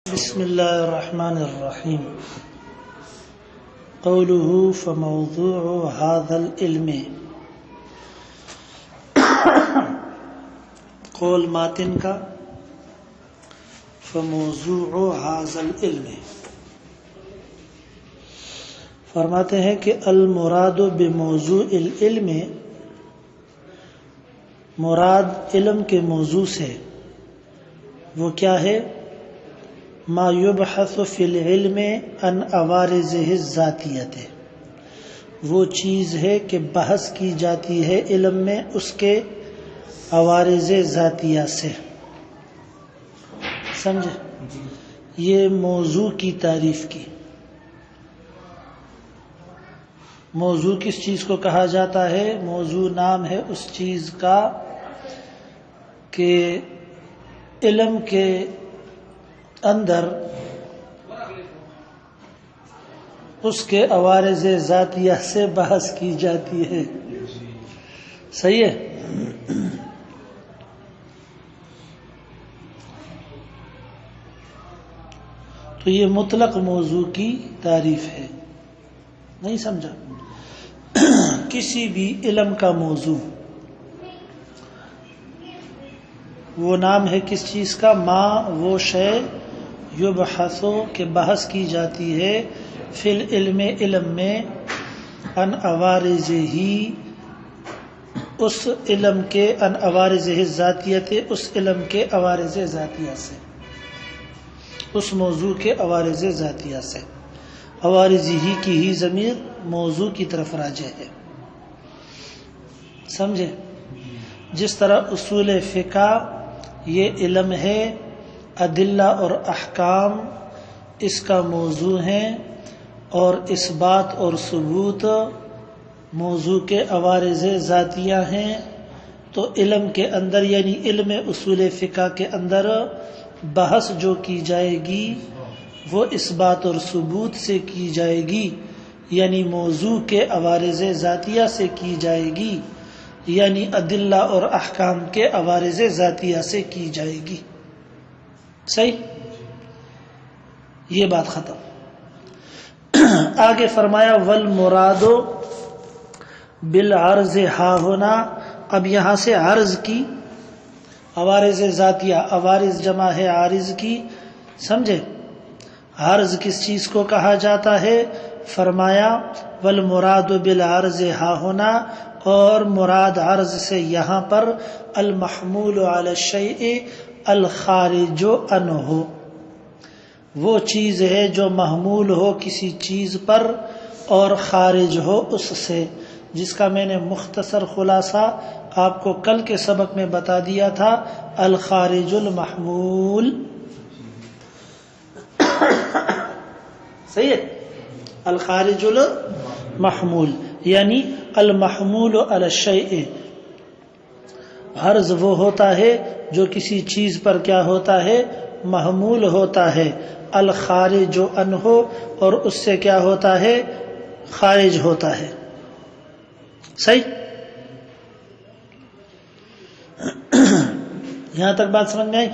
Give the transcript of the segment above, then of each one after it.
بسم اللہ الرحمن الرحیم قوله فموضوع هذا العلم قول ماتن کا فموضوع هذا العلم فرماتے ہیں کہ المراد بموضوع العلم مراد علم کے موضوع سے وہ کیا ہے؟ ما یبحث فی العلم عن عوارضہ الذاتیۃ، وہ چیز ہے کہ بحث کی جاتی ہے علم میں اس کے عوارض ذاتیہ سے. سمجھے؟ یہ موضوع کی تعریف کی. موضوع کس چیز کو کہا جاتا ہے؟ موضوع نام ہے اس چیز کا کہ علم کے اندر اس کے عوارض ذاتیہ سے بحث کی جاتی ہے. صحیح ہے؟ تو یہ مطلق موضوع کی تعریف ہے. نہیں سمجھا؟ کسی بھی علم کا موضوع وہ نام ہے کس چیز کا؟ ما وہ شے یبحثو کہ بحث کی جاتی ہے فی العلم علم میں عن عوارضہ اس علم کے عن عوارضہ الذاتیۃ اس علم کے عوارض ذاتیہ سے، اس موضوع کے عوارض ذاتیہ سے. عوارضہ کی ہی ضمیر موضوع کی طرف راجع ہے. سمجھے؟ جس طرح اصول فقہ یہ علم ہے، ادلہ اور احکام اس کا موضوع ہیں، اور اثبات اور ثبوت موضوع کے عوارض ذاتیہ ہیں. تو علم کے اندر یعنی علم اصول فقہ کے اندر بحث جو کی جائے گی وہ اثبات اور ثبوت سے کی جائے گی، یعنی موضوع کے عوارض ذاتیہ سے کی جائے گی، یعنی ادلہ اور احکام کے عوارض ذاتیہ سے کی جائے گی. صحیح؟ یہ بات ختم. آگے فرمایا والمراد بالعرض ہا ہونا. اب یہاں سے عرض کی عوارض ذاتیہ، عوارض جمع ہے عارض کی. سمجھے؟ عرض کس چیز کو کہا جاتا ہے؟ فرمایا والمراد بالعرض ہا ہونا، اور مراد عرض سے یہاں پر المحمول علی الشیء الخارج عنہ، وہ چیز ہے جو محمول ہو کسی چیز پر اور خارج ہو اس سے، جس کا میں نے مختصر خلاصہ آپ کو کل کے سبق میں بتا دیا تھا. الخارج المحمول. صحیح ہے؟ الخارج المحمول یعنی المحمول علی الشیء. عرض وہ ہوتا ہے جو کسی چیز پر کیا ہوتا ہے؟ محمول ہوتا ہے. الخارج عنہ، اور اس سے کیا ہوتا ہے؟ خارج ہوتا ہے. صحیح؟ یہاں تک بات سمجھ میں آئی؟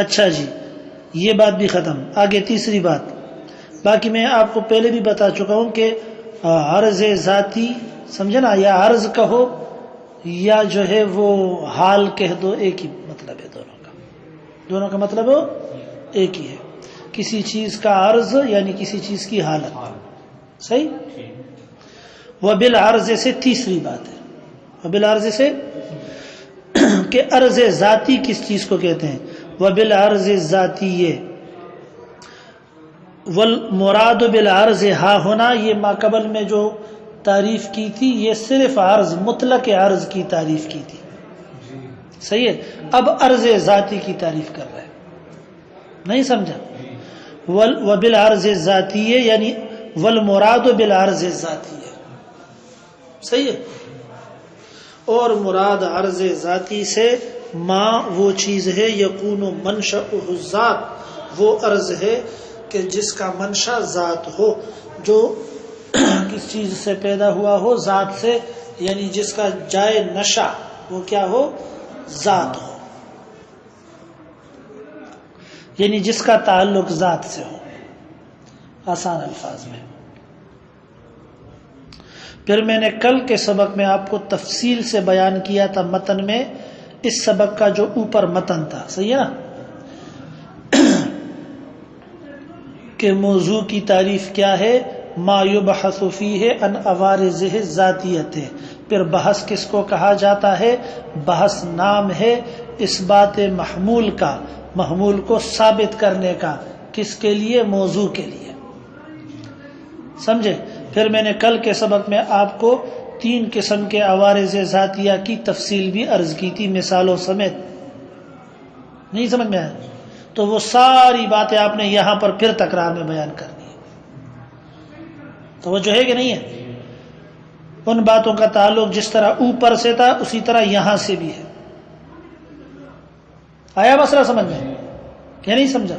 اچھا جی، یہ بات بھی ختم. آگے تیسری بات. باقی میں آپ کو پہلے بھی بتا چکا ہوں کہ عرض ذاتی، سمجھے نا، یا عرض کہو یا جو ہے وہ حال کہہ دو، ایک ہی مطلب ہے دونوں کا مطلب ایک ہی ہے. کسی چیز کا عرض یعنی کسی چیز کی حالت. صحیح؟ وبالعرض سے تیسری بات ہے. وبالعرض سے کہ عرض ذاتی کس چیز کو کہتے ہیں؟ وبالعرض ذاتی. والمراد بالعرض ہا ہونا، یہ ما قبل میں جو تعریف کی تھی یہ صرف عرض، مطلق عرض کی تعریف کی تھی. صحیح ہے؟ اب عرض ذاتی کی تعریف کر رہے ہیں. نہیں سمجھا؟ وبالعرض ذاتی یعنی والمراد بالعرض ذاتی. صحیح ہے؟ اور مراد عرض ذاتی سے ما وہ چیز ہے یکون منشأہ الذات، وہ عرض ہے کہ جس کا منشا ذات ہو، جو کس چیز سے پیدا ہوا ہو؟ ذات سے، یعنی جس کا جائے نشا وہ کیا ہو؟ ذات ہو. یعنی جس کا تعلق ذات سے ہو، آسان الفاظ میں۔ پھر میں نے کل کے سبق میں آپ کو تفصیل سے بیان کیا تھا متن میں، اس سبق کا جو اوپر متن تھا، صحیح ہے نا، کہ موضوع کی تعریف کیا ہے، ما یبحث فیہ عن عوارضہ الذاتیۃ۔ پھر بحث کس کو کہا جاتا ہے؟ بحث نام ہے اس بات محمول کا، محمول کو ثابت کرنے کا، کس کے لیے؟ موضوع کے لیے، سمجھے؟ پھر میں نے کل کے سبق میں آپ کو 3 قسم کے عوارض ذاتیہ کی تفصیل بھی عرض کی تھی، مثالوں سمیت۔ نہیں سمجھ میں آیا؟ تو وہ ساری باتیں آپ نے یہاں پر پھر تکرار میں بیان کرنی ہے، تو وہ جو ہے کہ نہیں ہے؟ ان باتوں کا تعلق جس طرح اوپر سے تھا اسی طرح یہاں سے بھی ہے۔ آیا مسئلہ سمجھ میں کیا نہیں سمجھا؟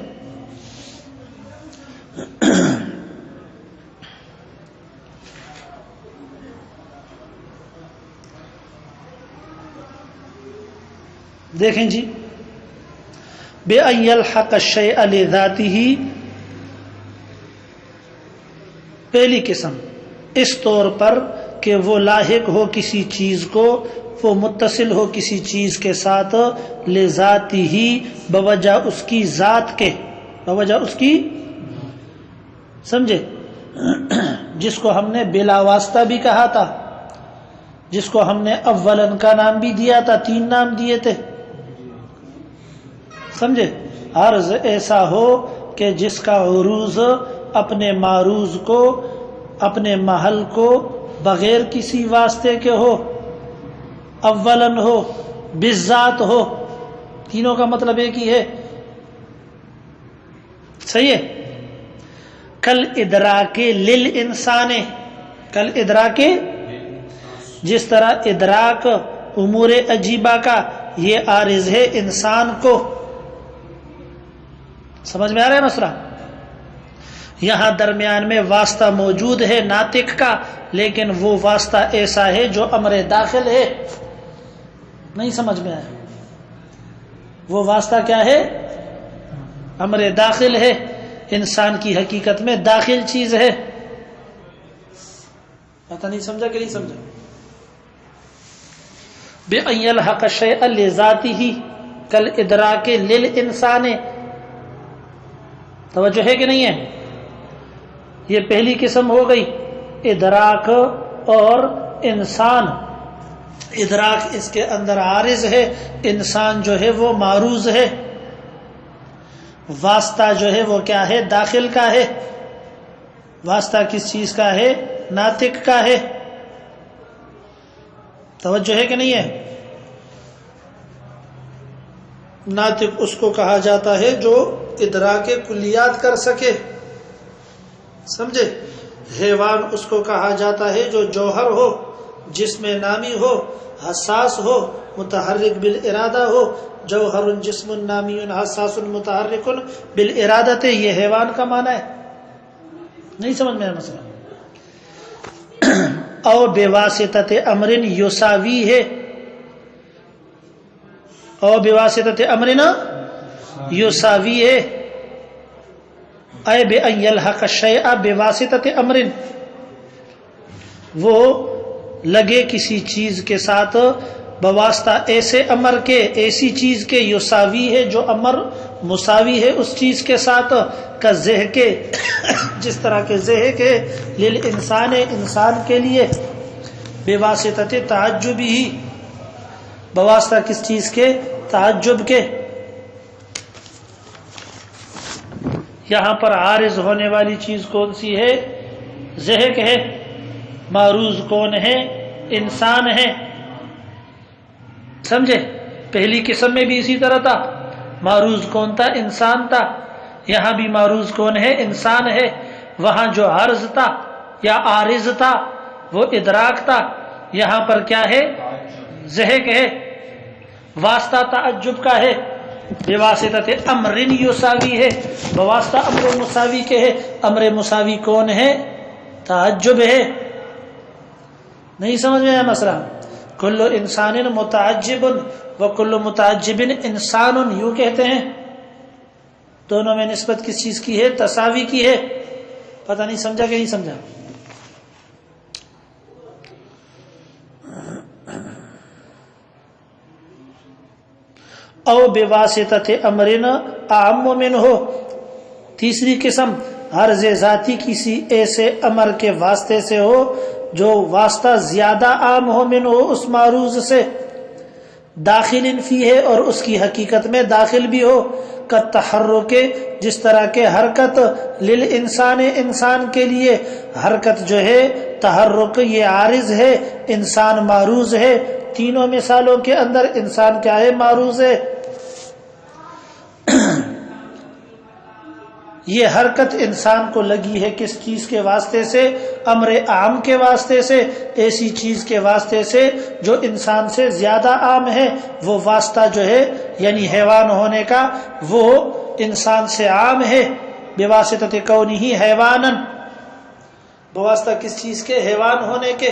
دیکھیں جی، بِأَنْ يَلْحَقَ الشَّيْءَ لِذَاتِهِ، پہلی قسم اس طور پر کہ وہ لاحق ہو کسی چیز کو، وہ متصل ہو کسی چیز کے ساتھ، لذاتہ بوجہ اس کی ذات کے، بوجہ اس کی، سمجھے؟ جس کو ہم نے بلا واسطہ بھی کہا تھا، جس کو ہم نے اولن کا نام بھی دیا تھا، 3 نام دیے تھے، سمجھے؟ عرض ایسا ہو کہ جس کا عروض اپنے معروض کو، اپنے محل کو بغیر کسی واسطے کے ہو، اولن ہو، بالذات ہو، تینوں کا مطلب ایک ہی ہے، صحیح ہے؟ کل ادراک للانسان، کل ادراک، جس طرح ادراک امور عجیبہ کا یہ عارض ہے انسان کو، سمجھ میں آ رہا ہے مسئلہ؟ یہاں درمیان میں واسطہ موجود ہے ناطق کا، لیکن وہ واسطہ ایسا ہے جو امر داخل ہے، نہیں سمجھ میں آیا؟ وہ واسطہ کیا ہے؟ امر داخل ہے، انسان کی حقیقت میں داخل چیز ہے، پتہ نہیں سمجھا کہ نہیں سمجھا؟ بِأَنْ يَلْحَقَ الشَّيْءَ لِذَاتِهِ كَالْإِدْرَاكِ لِلْإِنسَانِ، توجہ ہے کہ نہیں ہے؟ یہ پہلی قسم ہو گئی، ادراک اور انسان۔ ادراک اس کے اندر عارض ہے، انسان جو ہے وہ معروض ہے، واسطہ جو ہے وہ کیا ہے؟ داخل کا ہے۔ واسطہ کس چیز کا ہے؟ ناطق کا ہے، توجہ ہے کہ نہیں ہے؟ ناطق اس کو کہا جاتا ہے جو ادراک کلیات کر سکے، سمجھے؟ حیوان اس کو کہا جاتا ہے جو جوہر ہو، جسم نامی ہو، حساس ہو، متحرک بالارادہ ہو، جوہر جسم نامی حساس متحرک بالارادہ، یہ حیوان کا معنی ہے، نہیں سمجھ میں آیا مسئلہ؟ او بواسطۃ امر یساوی ہے، او بواسطۃ امر یساوی ہے، اے بِأَنْ يَلْحَقَ الشَّيْءَ بِوَاسِطَةِ امر، وہ لگے کسی چیز کے ساتھ بواسطہ ایسے امر کے، ایسی چیز کے، یساوی ہے جو امر مساوی ہے اس چیز کے ساتھ، کا زہ کے، جس طرح کے زہ کے، للانسان انسان کے لیے، بواسطۃ تعجب ہی، بواسطہ کس چیز کے؟ تعجب کے۔ یہاں پر عارض ہونے والی چیز کون سی ہے؟ ذہق ہے۔ معروض کون ہے؟ انسان ہے، سمجھے؟ پہلی قسم میں بھی اسی طرح تھا، معروض کون تھا؟ انسان تھا۔ یہاں بھی معروض کون ہے؟ انسان ہے۔ وہاں جو عرض تھا یا عارض تھا وہ ادراک تھا، یہاں پر کیا ہے؟ ذہق ہے۔ واسطہ تعجب کا ہے، بواسطۃ امر یساوی ہے، بواسطہ امر مساوی کے ہے۔ امر مساوی کون ہے؟ تعجب ہے۔ نہیں سمجھ میں آیا مسئلہ؟ کل انسان متعجب و کل متعجب انسان، یوں کہتے ہیں، دونوں میں نسبت کس چیز کی ہے؟ تساوی کی ہے. پتہ نہیں سمجھا کہ نہیں سمجھا؟ او بواسطۃ امرن اعم منہ، تیسری قسم عرض ذاتی کسی ایسے امر کے واسطے سے ہو جو واسطہ زیادہ عام ہو منہ اس معروض سے، داخل فی ہے اور اس کی حقیقت میں داخل بھی ہو، کالتحرک جس طرح کے حرکت، للانسان انسان کے لیے حرکت جو ہے تحرک یہ عارض ہے، انسان معروض ہے. تینوں مثالوں کے اندر انسان کیا ہے؟ معروض ہے. یہ حرکت انسان کو لگی ہے کس چیز کے واسطے سے؟ امر عام کے واسطے سے، ایسی چیز کے واسطے سے جو انسان سے زیادہ عام ہے. وہ واسطہ جو ہے یعنی حیوان ہونے کا وہ انسان سے عام ہے. بواسطۃ کونہ حیوانا، بواسطہ کس چیز کے؟ حیوان ہونے کے.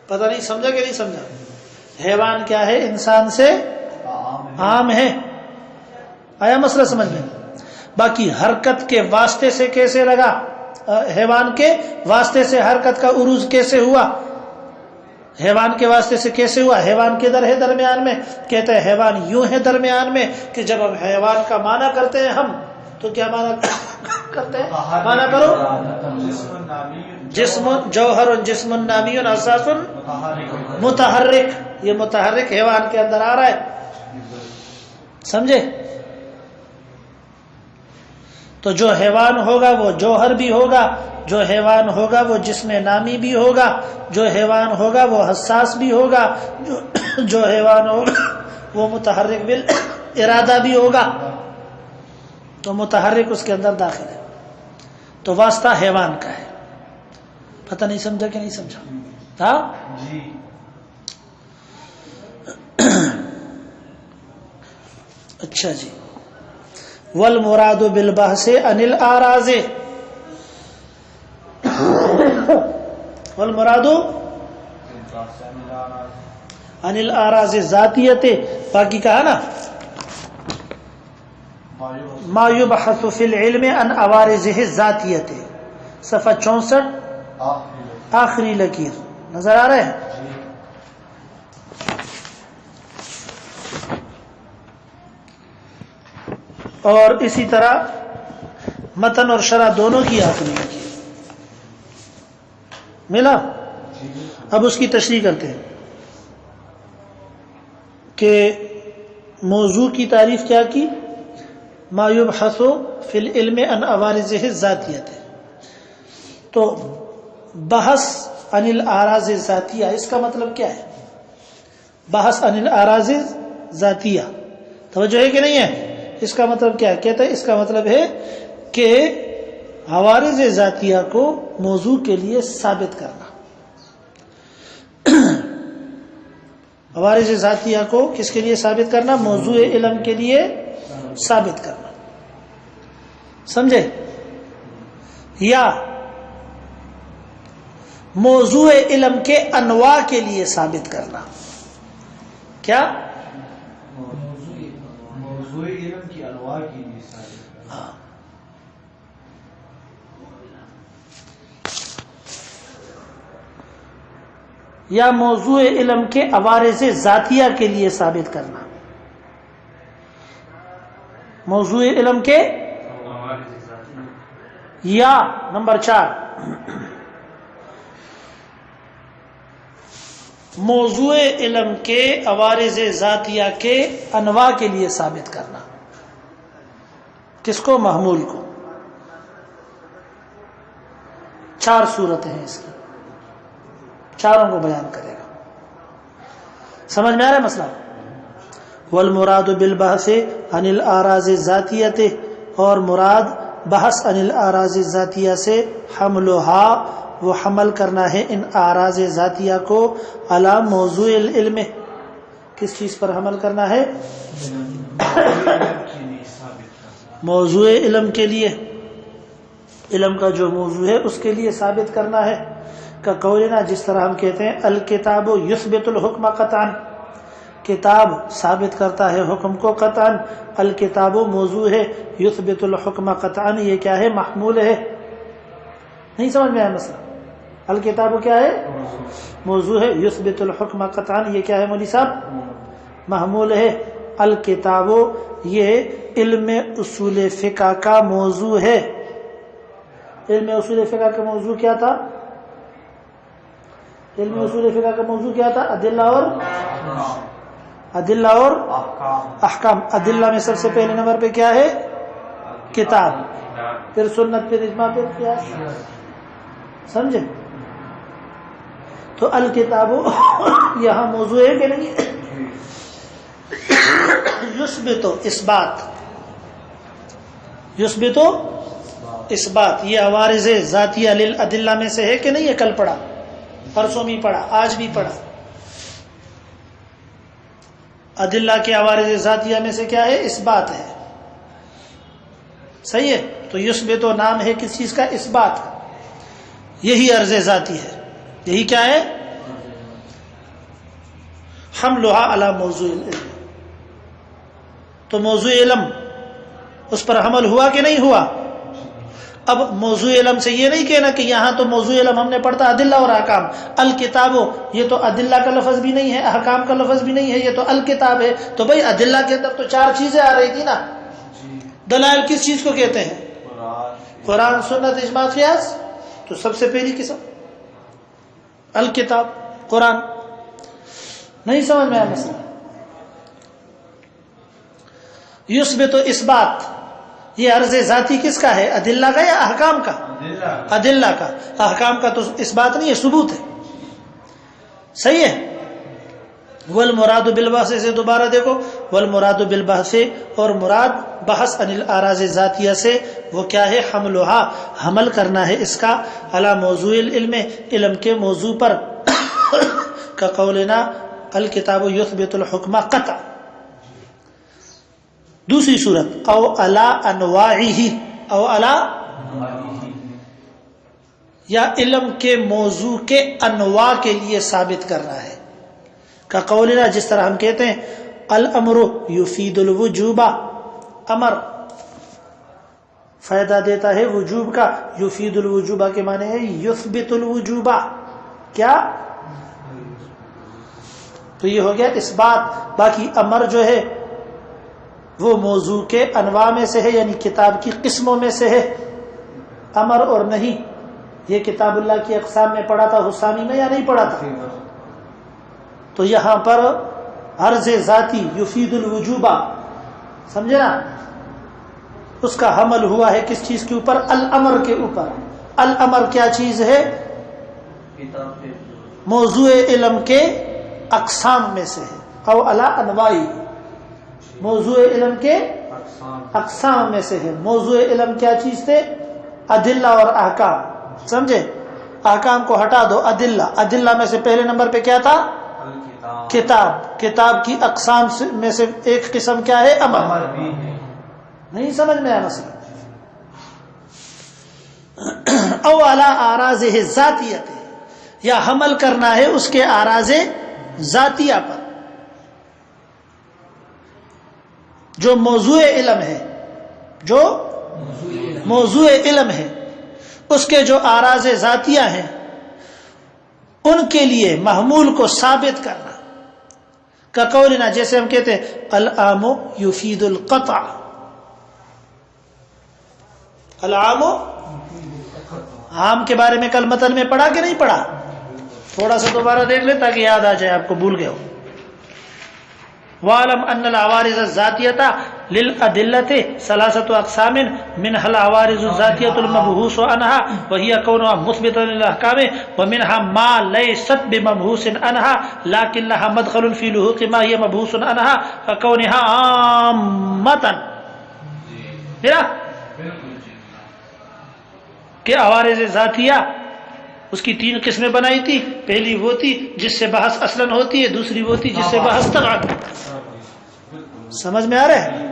پتہ نہیں سمجھا کہ نہیں سمجھا؟ حیوان کیا ہے؟ انسان سے عام ہے. آیا مسئلہ سمجھ میں؟ باقی حرکت کے واسطے سے کیسے لگا؟ حیوان کے واسطے سے حرکت کا عروج کیسے ہوا؟ حیوان کے واسطے سے کیسے ہوا؟ حیوان کدھر ہے درمیان میں؟ کہتے ہیں حیوان یوں ہے درمیان میں کہ جب ہم حیوان کا معنی کرتے ہیں ہم تو کیا معنی کرتے ہیں؟ معنی کرو. جسم جوہر جسم نامی اساس متحرک، یہ متحرک حیوان کے اندر آ رہا ہے. سمجھے؟ تو جو حیوان ہوگا وہ جوہر بھی ہوگا، جو حیوان ہوگا وہ جسم نامی بھی ہوگا، جو حیوان ہوگا وہ حساس بھی ہوگا، جو حیوان ہوگا وہ متحرک بالارادہ بھی ہوگا. تو متحرک اس کے اندر داخل ہے. تو واسطہ حیوان کا ہے. پتہ نہیں سمجھا کہ نہیں سمجھا؟ ہاں جی. اچھا جی. والمراد بالبحث عن الاراض، والمراد عن الاراض ذاتیت، باقی کہا نا ما یبحث فی العلم عن عوارضہ الذاتیت، صفحہ 64 آخری لکیر نظر آ رہے ہیں؟ اور اسی طرح متن اور شرح دونوں کی آخری لکیر ملا. اب اس کی تشریح کرتے ہیں کہ موضوع کی تعریف کیا کی؟ ما یبحث فی العلم عن عوارضہ الذاتیت. تو بحث عن الاراض الذاتیہ اس کا مطلب کیا ہے؟ بحث عن الاراض ذاتیہ توجہ ہے کہ نہیں ہے؟ اس کا مطلب کیا ہے؟ کہتا ہے اس کا مطلب ہے کہ عوارض ذاتیہ کو موضوع کے لیے ثابت کرنا. عوارض ذاتیہ کو کس کے لیے ثابت کرنا؟ موضوع علم کے لیے ثابت کرنا. سمجھے؟ یا موضوع علم کے انواع کے لیے ثابت کرنا. کیا؟ موضوع علم کی انواع کے لیے ثابت کرنا. یا موضوع علم کے عوارض ذاتیہ کے لیے ثابت کرنا. موضوع علم کے یا نمبر 4 موضوع علم کے عوارض ذاتیہ کے انواع کے لیے ثابت کرنا. کس کو؟ محمول کو. 4 صورتیں ہیں اس کی، چاروں کو بیان کرے گا. سمجھ میں آ رہا ہے مسئلہ؟ والمراد بالبحث عن الاراض الذاتیہ، اور مراد بحث عن الاراض الذاتیہ سے حملها، وہ حمل کرنا ہے ان اراض ذاتیہ کو علی موضوع العلم. کس چیز پر حمل کرنا ہے؟ موضوع علم کے لیے. علم کا جو موضوع ہے اس کے لیے ثابت کرنا ہے. کا قولنا، جس طرح ہم کہتے ہیں الکتاب یثبت الحکم قطعا، کتاب ثابت کرتا ہے حکم کو قطعاً. الکتاب موضوع ہے. یثبت الحکم قطعاً یہ کیا ہے؟ محمول ہے. نہیں سمجھ میں آیا مسئلہ؟ الکتاب کیا ہے؟ موضوع ہے. یثبت الحکم قطعاً یہ کیا ہے مولوی صاحب؟ محمول ہے. الکتاب یہ علم اصول فقہ کا موضوع ہے. علم اصول فقہ کا موضوع کیا تھا؟ علم اصول فقہ کا موضوع کیا تھا؟ ادلہ اور احکام. ادلہ میں سب سے پہلے نمبر پہ کیا ہے؟ کتاب، پھر سنت، پھر اجماع، پھر قیاس. سمجھے؟ تو الکتاب یہاں موضوع ہے کہ نہیں؟ یثبت اثبات، یثبت اثبات یہ عوارض ذاتیہ للادلہ میں سے ہے کہ نہیں؟ یہ کل پڑھا، پرسوں بھی پڑھا، آج بھی پڑھا. ادلہ کے عوارض ذاتیہ میں سے کیا ہے؟ اثبات ہے. صحیح ہے. تو یثبت نام ہے کس چیز کا؟ اثبات. یہی عرض ذاتی ہے. یہی کیا ہے؟ حملها علی موضوع العلم. تو موضوع علم اس پر حمل ہوا کہ نہیں ہوا؟ اب موضوع علم سے یہ نہیں کہنا کہ یہاں تو موضوع علم ہم نے پڑھتا ادلہ اور احکام. الکتاب یہ تو ادلہ کا لفظ بھی نہیں ہے، احکام کا لفظ بھی نہیں ہے، یہ تو الکتاب ہے. تو بھائی ادلہ کے اندر تو 4 چیزیں آ رہی تھی نا. دلائل کس چیز کو کہتے ہیں؟ قرآن، سنت، اجماع، قیاس. تو سب سے پہلی قسم الکتاب، قرآن. نہیں سمجھ میں آیا مسئلہ؟ یثبت اثبات یہ عرض ذاتی کس کا ہے؟ ادلہ کا یا احکام کا؟ ادلہ کا. احکام کا تو اثبات نہیں ہے، ثبوت ہے. صحیح ہے. والمراد بالبحث سے دوبارہ دیکھو، والمراد بالبحث، اور مراد بحث عن الاراض ذاتیہ سے وہ کیا ہے؟ حملها حمل کرنا ہے اس کا علی موضوع العلم علم کے موضوع پر. کا قولنا الکتاب یثبت الحکم قطع. دوسری صورت او علی انواعہ، او علی یا علم کے موضوع کے انواع کے لیے ثابت کرنا ہے. کا قولنا جس طرح ہم کہتے ہیں الامر یفید الوجوب، امر فائدہ دیتا ہے وجوب کا. یفید الوجوب کے معنی ہے یثبت الوجوب. کیا؟ تو یہ ہو گیا اثبات. باقی امر جو ہے وہ موضوع کے انواع میں سے ہے، یعنی کتاب کی قسموں میں سے ہے. امر اور نہیں یہ کتاب اللہ کی اقسام میں پڑھا تھا حسامی میں یا نہیں پڑھا تھا؟ تو یہاں پر عرض ذاتی یفید الوجوبہ، سمجھے نا؟ اس کا حمل ہوا ہے کس چیز کے اوپر؟ الامر کے اوپر. الامر کیا چیز ہے؟ موضوع علم کے اقسام میں سے ہے. او علی انواعی، موضوع علم کے اقسام میں سے ہے. موضوع علم کیا چیز تھے؟ ادلہ اور احکام. سمجھے؟ احکام کو ہٹا دو، ادلہ. ادلہ میں سے پہلے نمبر پہ کیا تھا؟ کتاب. کتاب کی اقسام میں سے ایک قسم کیا ہے؟ امر. نہیں سمجھ میں آیا مسئلہ؟ او علی اراضہ ذاتیہ، یا حمل کرنا ہے اس کے اراض ذاتیہ پر جو موضوع علم ہے. جو موضوع علم ہے اس کے جو اراض ذاتیہ ہیں ان کے لیے محمول کو ثابت کرنا. کا قولنا جیسے ہم کہتے ہیں العام یفید القطع. العام عام کے بارے میں کل متن میں پڑھا کہ نہیں پڑھا؟ تھوڑا سا دوبارہ دیکھ لیں تاکہ یاد آ جائے، آپ کو بھول گئے ہو. وَعَلَمْ أَنَّ الْعَوَارِضَ الذَّاتِيَّةَ لِلْأَدِلَّةِ ثَلَاثَةُ أَقْسَامٍ مِنْهَا الْعَوَارِضُ الذَّاتِيَّةُ الْمَبْحُوثُ عَنْهَا وَهِيَ كَوْنُهَا مُثْبِتًا لِلْأَحْكَامِ وَمِنْهَا مَا لَيْسَتْ بِمَبْحُوثٍ عَنْهَا لَكِنْ لَهَا مَدْخَلٌ فِي لُحُوقِ مَا هِيَ مَبْحُوثٌ عَنْهَا كَكَوْنِهَا عَامَّةً. کہ عوارض ذاتیہ اس کی 3 قسمیں بنائی تھی. پہلی وہ تھی جس سے بحث اصلاً ہوتی ہے، دوسری وہ تھی جس سے بحث تغاد. سمجھ میں آ رہا ہے؟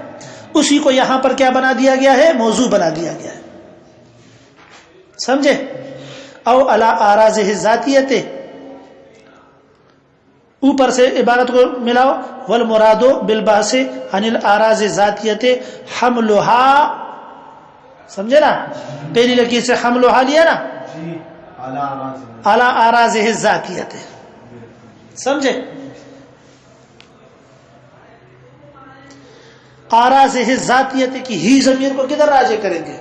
اسی کو یہاں پر کیا بنا دیا گیا ہے؟ موضوع بنا دیا گیا ہے. سمجھے؟ او علی اراضہ ذاتیہ، اوپر سے عبارت کو ملاؤ، والمراد بالبحث عن الاراض ذاتیت حملها، سمجھے نا؟ پہلی لکیر سے حملها لیا نا، علی اراض ذاتیت، سمجھے؟ اراض ذاتیت کی ہی ضمیر کو کدھر راجع کریں گے؟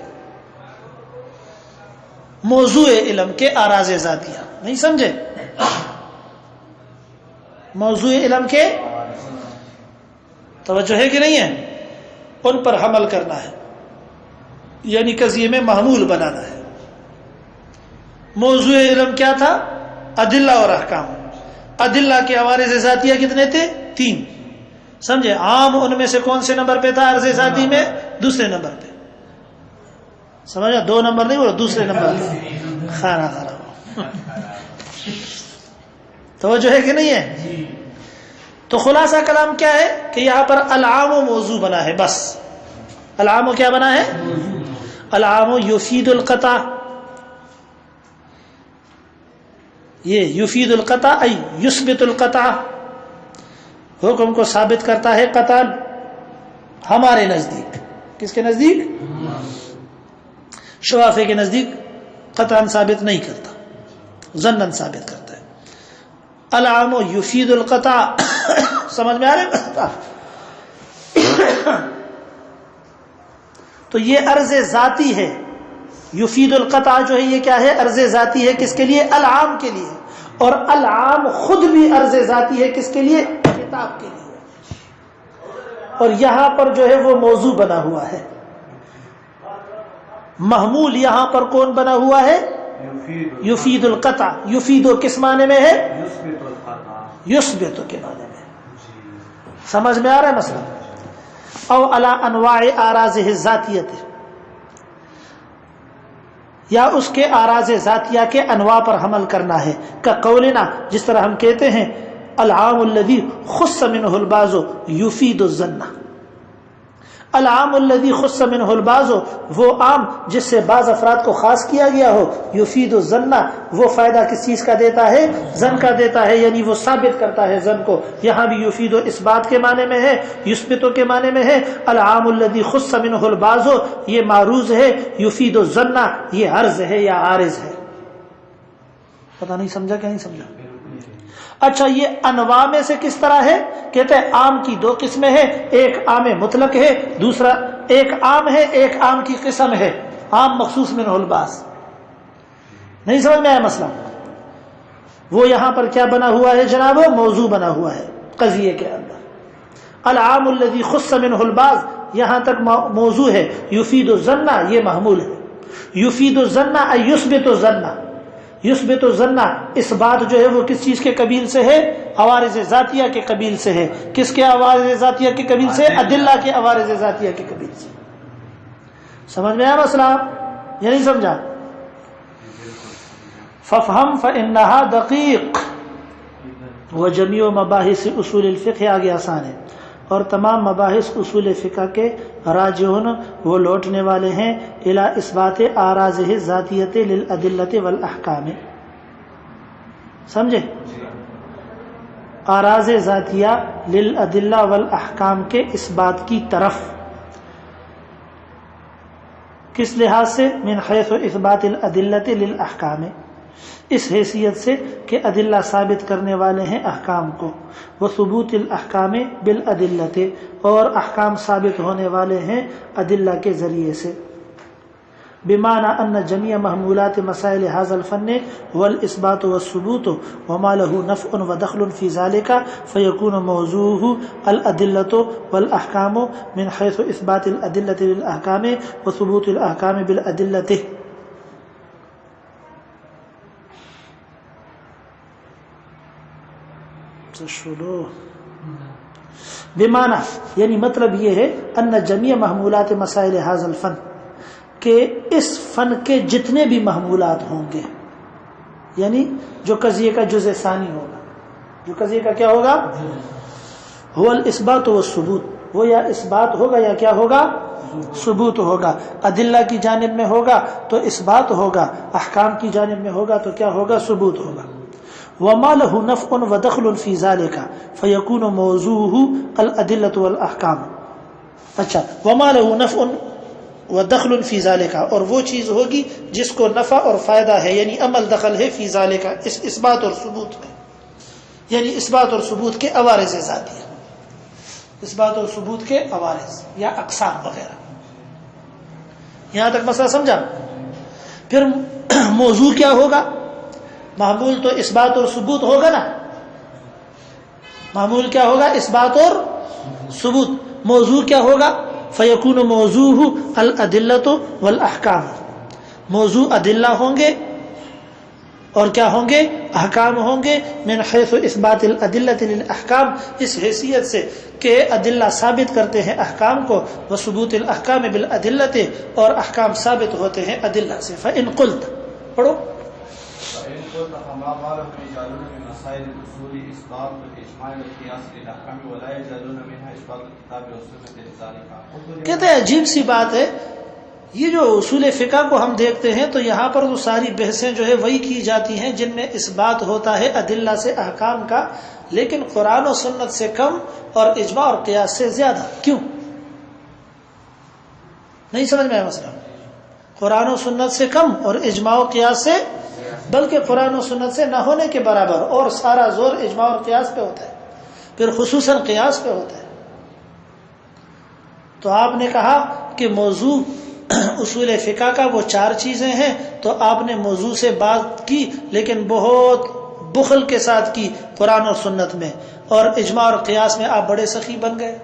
موضوع علم کے اراض ذاتیہ، نہیں سمجھے؟ موضوع علم کے، توجہ ہے کہ نہیں ہے؟ ان پر حمل کرنا ہے، یعنی قضیے میں محمول بنانا ہے۔ موضوع علم کیا تھا؟ ادلہ اور احکام۔ ادلہ کے عوارض ذاتیہ کتنے تھے؟ 3، سمجھے؟ عام ان میں سے کون سے نمبر پہ تھا عرض ذاتی میں؟ دوسرے نمبر پہ، سمجھا؟ 2 نمبر نہیں بولا، دوسرے نمبر پہ کھانا کھا رہا ہوں۔ توجہ ہے کہ نہیں ہے؟ تو خلاصہ کلام کیا ہے کہ یہاں پر العام موضوع بنا ہے، بس العام کیا بنا ہے؟ العام یفید القطع، یہ یفید القطع ای یثبت القطع، حکم کو ثابت کرتا ہے قطعا ہمارے نزدیک۔ کس کے نزدیک؟ شوافی کے نزدیک قطعا ثابت نہیں کرتا، ظنن ثابت کرتا ہے۔ العام یفید القطع، سمجھ میں آ رہا ہے؟ تو یہ عرض ذاتی ہے، یفید القطع جو ہے یہ کیا ہے؟ عرض ذاتی ہے، کس کے لیے؟ العام کے لیے۔ اور العام خود بھی عرض ذاتی ہے، کس کے لیے؟ کتاب کے لیے۔ اور یہاں پر جو ہے وہ موضوع بنا ہوا ہے، محمول یہاں پر کون بنا ہوا ہے؟ یفید القطع۔ یفید کس معنی میں ہے؟ یثبت کے معنی میں۔ سمجھ میں آ رہا ہے مسئلہ؟ او علی انواع اراضہ الذاتیہ، یا اس کے اراض ذاتیہ کے انواع پر حمل کرنا ہے، کا قولنا، جس طرح ہم کہتے ہیں العام الذی خص منہ البعض یفید الظن۔ العام الذی خص منہ البعض، وہ عام جس سے بعض افراد کو خاص کیا گیا ہو، یفید الظن، وہ فائدہ کس چیز کا دیتا ہے؟ ظن کا دیتا ہے، یعنی وہ ثابت کرتا ہے ظن کو۔ یہاں بھی یفید و اثبات کے معنی میں ہے، یثبتو کے معنی میں ہے۔ العام الذی خص منہ البعض یہ معروض ہے، یفید الظن یہ عرض ہے یا عارض ہے۔ پتہ نہیں سمجھا کہ نہیں سمجھا؟ اچھا، یہ انواع میں سے کس طرح ہے؟ کہتے ہیں عام کی 2 قسمیں ہیں، ایک عام مطلق ہے، دوسرا ایک عام ہے، ایک عام کی قسم ہے، عام مخصوص منہ البعض۔ نہیں سمجھ میں آیا مسئلہ؟ وہ یہاں پر کیا بنا ہوا ہے جناب؟ موضوع بنا ہوا ہے قضیے کے اندر۔ العام الذی خص منہ البعض یہاں تک موضوع ہے، یفید الظن یہ محمول ہے۔ یفید الظن ای یثبت الظن، یثبت الظن اس بات جو ہے وہ کس چیز کے قبیل سے ہے؟ عوارض ذاتیہ کے قبیل سے ہے۔ کس کے عوارض ذاتیہ کے قبیل سے؟ ادلہ کے عوارض ذاتیہ کے قبیل سے۔ سمجھ میں آیا مسئلہ یا نہیں سمجھا؟ ففہم فإنہا دقیق وجمیع مباحث اصول الفقہ، آگے آسان ہے، اور تمام مباحث اصول فقہ کے راجعون وہ لوٹنے والے ہیں الی اثبات اراضہ ذاتیۃ للادلۃ والاحکام۔ سمجھے؟ اراض ذاتیہ للادلہ والاحکام کے اس بات کی طرف، کس لحاظ سے؟ من حیث اثبات الادلۃ للاحکام، اس حیثیت سے کہ ادلہ ثابت کرنے والے ہیں احکام کو، وہ ثبوت الاحکام بالادلۃ، اور احکام ثابت ہونے والے ہیں ادلہ کے ذریعے سے، بمعنى ان جميع محمولات مسائل هذا الفن والاثبات والثبوت وما له نفع ودخل في ذلك فيكون موضوعه الادلة والاحكام من حيث اثبات الادلة للاحكام وثبوت الاحكام بالادلة۔ بمعنى یعنی مطلب یہ ہے ان جميع محمولات مسائل هذا الفن، کہ اس فن کے جتنے بھی محمولات ہوں گے، یعنی جو قضیے کا جزء ثانی ہوگا، جو قضیے کا کیا ہوگا؟ هو الاثبات والثبوت، وہ یا اثبات ہوگا یا کیا ہوگا؟ ثبوت ہوگا۔ ادلہ کی جانب میں ہوگا تو اثبات ہوگا، احکام کی جانب میں ہوگا تو کیا ہوگا؟ ثبوت ہوگا۔ وما له نفع ودخل في ذلك فيكون موضوعه الأدلة والأحكام. اچھا وما له نفع ودخل في ذلك، اور وہ چیز ہوگی جس کو نفع اور فائدہ ہے، یعنی عمل دخل ہے فی ذالک، اس اثبات اور ثبوت میں، یعنی اثبات اور ثبوت کے عوارض ذاتیہ، اثبات اور ثبوت کے عوارض یا اقسام وغیرہ. یہاں تک مسئلہ سمجھا؟ پھر موضوع کیا ہوگا؟ معمول تو اثبات اور ثبوت ہوگا نا، معمول کیا ہوگا؟ اثبات اور ثبوت. موضوع کیا ہوگا؟ فیکون موضوع الادلۃ والاحکام، موضوع ادلہ ہوں گے اور کیا ہوں گے؟ احکام ہوں گے. من حیث اثبات الادلۃ للاحکام، اس حیثیت سے کہ ادلہ ثابت کرتے ہیں احکام کو، وثبوت الاحکام بالادلۃ، اور احکام ثابت ہوتے ہیں ادلہ سے. فإن قلت، پڑھو. فإن قلت فما بالهم يجعلون من مسائل الأصول إثبات الإجماع والقياس للأحكام ولا يجعلون منها إثبات الكتاب والسنة لذلك. کہتے ہیں عجیب سی بات ہے، یہ جو اصول فقہ کو ہم دیکھتے ہیں تو یہاں پر تو ساری بحثیں جو ہے وہی کی جاتی ہیں جن میں اثبات ہوتا ہے ادلہ سے احکام کا، لیکن قرآن و سنت سے کم اور اجماع اور قیاس سے زیادہ. کیوں؟ نہیں سمجھ میں آیا مسئلہ؟ قرآن و سنت سے کم اور اجماع و قیاس سے، بلکہ قرآن و سنت سے نہ ہونے کے برابر، اور سارا زور اجماع اور قیاس پہ ہوتا ہے، پھر خصوصاً قیاس پہ ہوتا ہے. تو آپ نے کہا کہ موضوع اصول فقہ کا وہ 4 چیزیں ہیں، تو آپ نے موضوع سے بات کی لیکن بہت بخل کے ساتھ کی قرآن اور سنت میں، اور اجماع اور قیاس میں آپ بڑے سخی بن گئے.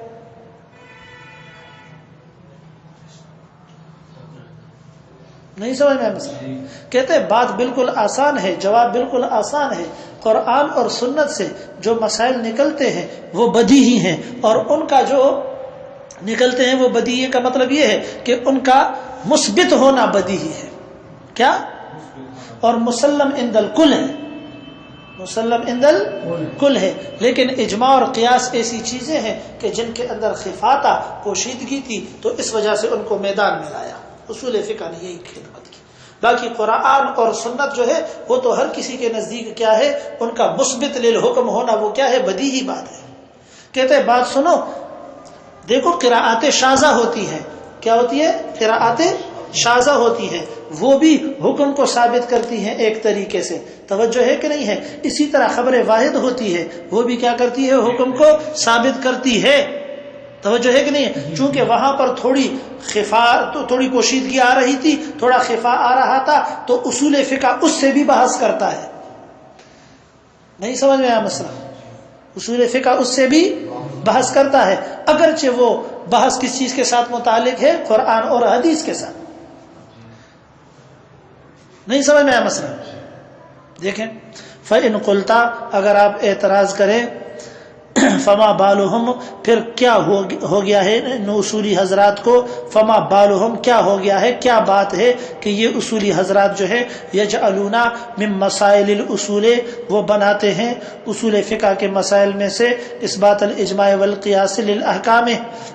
نہیں سمجھ میں مسئلہ؟ کہتے ہیں بات بالکل آسان ہے، جواب بالکل آسان ہے. قرآن اور سنت سے جو مسائل نکلتے ہیں وہ بدیہی ہیں، اور ان کا جو نکلتے ہیں وہ بدیہی کا مطلب یہ ہے کہ ان کا مثبت ہونا بدیہی ہے. کیا؟ اور مسلم عند الکل ہے، مسلم عند الکل ہے. لیکن اجماع اور قیاس ایسی چیزیں ہیں کہ جن کے اندر خفاتا، پوشیدگی تھی، تو اس وجہ سے ان کو میدان میں لایا. اصول فقہ نے یہی خدمت کی. باقی قرآن اور سنت جو ہے وہ تو ہر کسی کے نزدیک کیا ہے؟ ان کا مثبت للحکم ہونا وہ کیا ہے؟ بدیہی بات ہے. کہتے ہیں بات سنو، دیکھو قراءات شاذہ ہوتی ہیں. کیا ہوتی ہے؟ قراءات شاذہ ہوتی ہیں، وہ بھی حکم کو ثابت کرتی ہیں ایک طریقے سے. توجہ ہے کہ نہیں ہے؟ اسی طرح خبر واحد ہوتی ہے، وہ بھی کیا کرتی ہے؟ حکم کو ثابت کرتی ہے. توجہ ہے کہ نہیں ہے؟ چونکہ وہاں پر تھوڑی پوشیدگی آ رہی تھی، تھوڑا خفا آ رہا تھا، تو اصول فقہ اس سے بھی بحث کرتا ہے. نہیں سمجھ میں آیا مسئلہ؟ اصول فقہ اس سے بھی بحث کرتا ہے، اگرچہ وہ بحث کس چیز کے ساتھ متعلق ہے؟ قرآن اور حدیث کے ساتھ. نہیں سمجھ میں آیا مسئلہ؟ دیکھیں فَإِن قُلْتَ، اگر آپ اعتراض کریں، فما بالہم، پھر کیا ہو گیا ہے اصولی حضرات کو؟ فما بالہم، کیا ہو گیا ہے، کیا بات ہے کہ یہ اصولی حضرات جو ہے یجعلون من مسائل الاصول، وہ بناتے ہیں اصول فقہ کے مسائل میں سے اثبات الاجماع والقیاس للاحکام،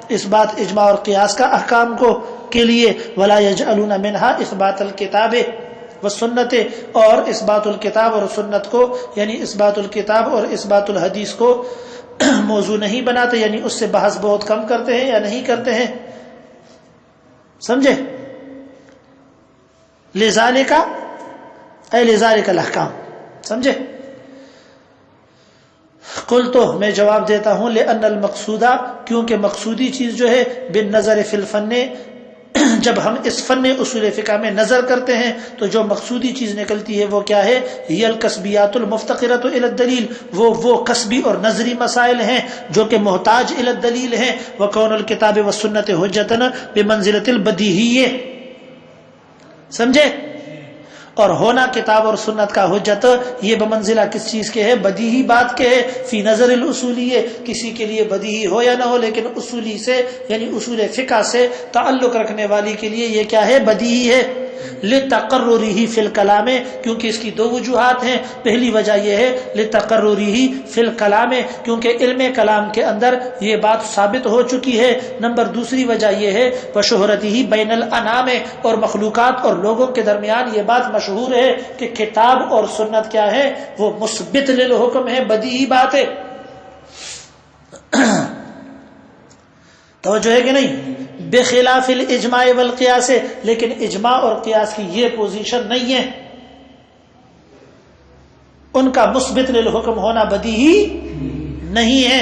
اس بات اجماع اور قیاس کا احکام کو کے لیے، ولا یجعلون منها اثبات الکتاب والسنت، اور اثبات الکتاب اور سنت کو، یعنی اثبات الکتاب اور اثبات الحدیث کو موضوع نہیں بناتے، یعنی اس سے بحث بہت کم کرتے ہیں یا نہیں کرتے ہیں. سمجھے؟ لذالک اے لذالک الاحکام، سمجھے؟ قل تو میں جواب دیتا ہوں لأن المقصودہ، کیونکہ مقصودی چیز جو ہے بالنظر فی الفن، جب ہم اس فن اصول فقہ میں نظر کرتے ہیں تو جو مقصودی چیز نکلتی ہے وہ کیا ہے؟ ہی الکسبیات المفتقرۃ الی الدلیل، وہ کسبی اور نظری مسائل ہیں جو کہ محتاج الی الدلیل ہیں. وکون الکتاب والسنۃ حجۃ بمنزلۃ البدیہیہ، سمجھے؟ اور ہونا کتاب اور سنت کا حجت یہ بمنزلہ کس چیز کے ہے؟ بدیہی بات کے ہے. فی نظر الاصولیہ، کسی کے لیے بدیہی ہو یا نہ ہو، لیکن اصولی سے یعنی اصول فقہ سے تعلق رکھنے والی کے لیے یہ کیا ہے؟ بدیہی ہے. لتقررہ فی الکلام، کیونکہ اس کی دو وجوہات ہیں. پہلی وجہ یہ ہے لتقررہ فی الکلام، کیونکہ علم کلام کے اندر یہ بات ثابت ہو چکی ہے. نمبر دوسری وجہ یہ ہے وشہرتہ بین الانام، اور مخلوقات اور لوگوں کے درمیان یہ بات مشہور ہے کہ کتاب اور سنت کیا ہے، وہ مثبت للحکم ہے، بدیہی بات ہے. توجہ ہے کہ نہیں؟ بخلاف الاجماع والقیاس، لیکن اجماع اور قیاس کی یہ پوزیشن نہیں ہے، ان کا مثبت للحکم ہونا بدیہی نہیں ہے.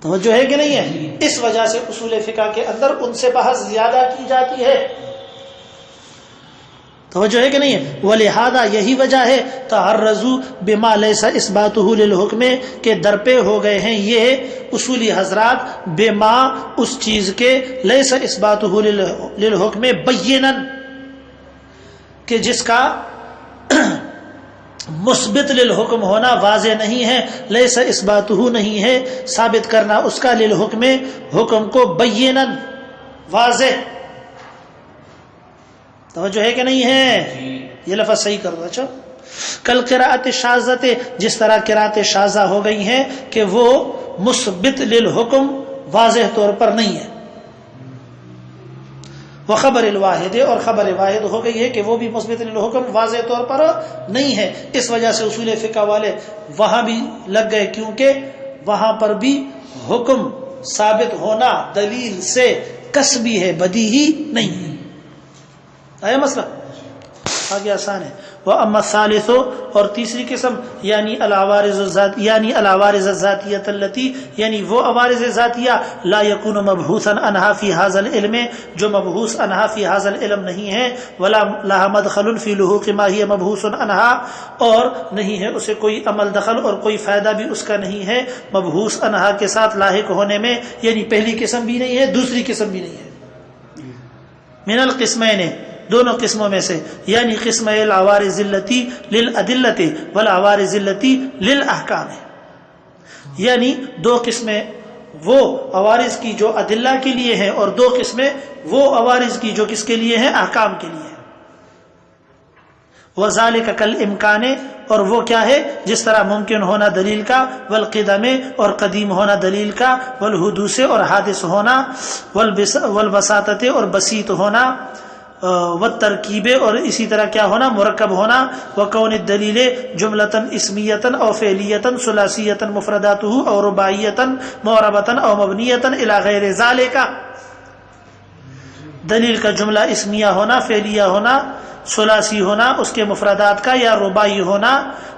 توجہ ہے کہ نہیں ہے؟ اس وجہ سے اصول فقہ کے اندر ان سے بحث زیادہ کی جاتی ہے. توجہ ہے کہ نہیں ہے؟ ولہذا یہی وجہ ہے تعرضوا بما لیس اثباتہ للحکم، کہ درپے ہو گئے ہیں یہ اصولی حضرات بما اس چیز کے لیس اثباتہ للحکم بینا، کہ جس کا مثبت للحکم ہونا واضح نہیں ہے، لیس اثباتہ نہیں ہے ثابت کرنا اس کا للحکم، حکم کو بینا واضح. توجہ ہے کہ نہیں ہے؟ یہ لفظ صحیح کر دو. اچھا، کل قراءت شاذۃ، جس طرح قراءت شاذہ ہو گئی ہیں کہ وہ مثبت للحکم واضح طور پر نہیں ہے. وخبر الواحد، اور خبر واحد ہو گئی ہے کہ وہ بھی مثبت للحکم واضح طور پر نہیں ہے. اس وجہ سے اصول فقہ والے وہاں بھی لگ گئے، کیونکہ وہاں پر بھی حکم ثابت ہونا دلیل سے کسبی ہے، بدیہی نہیں ہے. آیا مسئلہ؟ آگے آسان ہے. وَأَمَّا الثَّالِثُ، اور تیسری قسم یعنی العوارض الذاتیۃ التي، یعنی وہ عوارض ذاتیہ لا يكون مبحوثا عنها في هذا العلم، جو مبحوث عنها في هذا العلم نہیں ہے، ولا لها مدخل في لحوق ما هي مبحوث عنها، اور نہیں ہے اسے کوئی عمل دخل اور کوئی فائدہ بھی اس کا نہیں ہے مبحوث عنها کے ساتھ لاحق ہونے میں. یعنی پہلی قسم بھی نہیں ہے، دوسری قسم بھی نہیں ہے. من القسمین، دونوں قسموں میں سے، یعنی قسم العوارض التی للادلۃ والعوارض التی للاحکام، یعنی دو قسمیں وہ عوارض کی جو ادلہ کے لیے ہیں، اور دو قسمیں وہ عوارض کی جو کس کے لیے ہیں، احکام کے لیے ہیں. وذالک کالامکان، اور وہ کیا ہے، جس طرح ممکن ہونا دلیل کا، والقدم، اور قدیم ہونا دلیل کا، والحدوث، اور حادث ہونا، والبساطت، اور بسیط ہونا، والترکیب، اور اسی طرح کیا ہونا، مرکب ہونا. وکون الدلیل جملتاً اسمیتاً او فعلیتاً ثلاثیتاً مفرداتہ او رباعیتاً معربتاً او مبنیتاً الی غیر ذالک، دلیل کا جملہ اسمیہ ہونا، فعلیہ ہونا، ثلاثی ہونا اس کے مفردات کا، یا رباعی ہونا،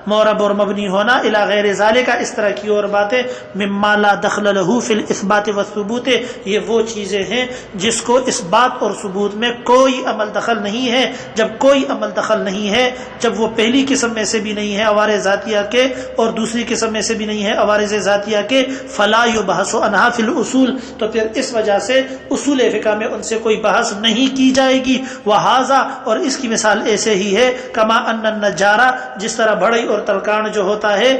معرب اور مبنی ہونا، الی غیر ذالک، اس طرح کی اور باتیں. مما لا دخل له فی الاثبات والثبوت، یہ وہ چیزیں ہیں جس کو اس بات اور ثبوت میں کوئی عمل دخل نہیں ہے. جب کوئی عمل دخل نہیں ہے، جب وہ پہلی قسم میں سے بھی نہیں ہے عوارض ذاتیہ کے، اور دوسری قسم میں سے بھی نہیں ہے عوارض ذاتیہ کے، فلا یبحث عنها فی الاصول، تو پھر اس وجہ سے اصول فقہ میں ان سے کوئی بحث نہیں کی جائے گی. وہذا، اور اس کی مثال ایسے ہی ہے، کما ان النجارہ، جس طرح بڑھئی اور تلکان جو ہوتا ہے،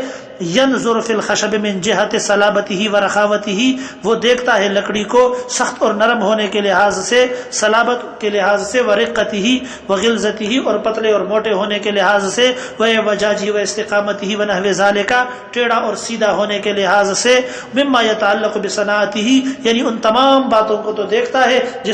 ینظر فی الخشب من جہت صلابتہ و رخاوتہ، وہ دیکھتا ہے لکڑی کو سخت اور نرم ہونے کے لحاظ سے، صلابت کے لحاظ سے، ورقتہ و غلظتہ، اور پتلے اور موٹے ہونے کے لحاظ سے، وجاجہ و استقامتہ و نحو ذالک، ٹیڑھا اور سیدھا ہونے کے لحاظ سے، مما یتعلق بصناعتہ، یعنی ان تمام باتوں کو تو دیکھتا ہے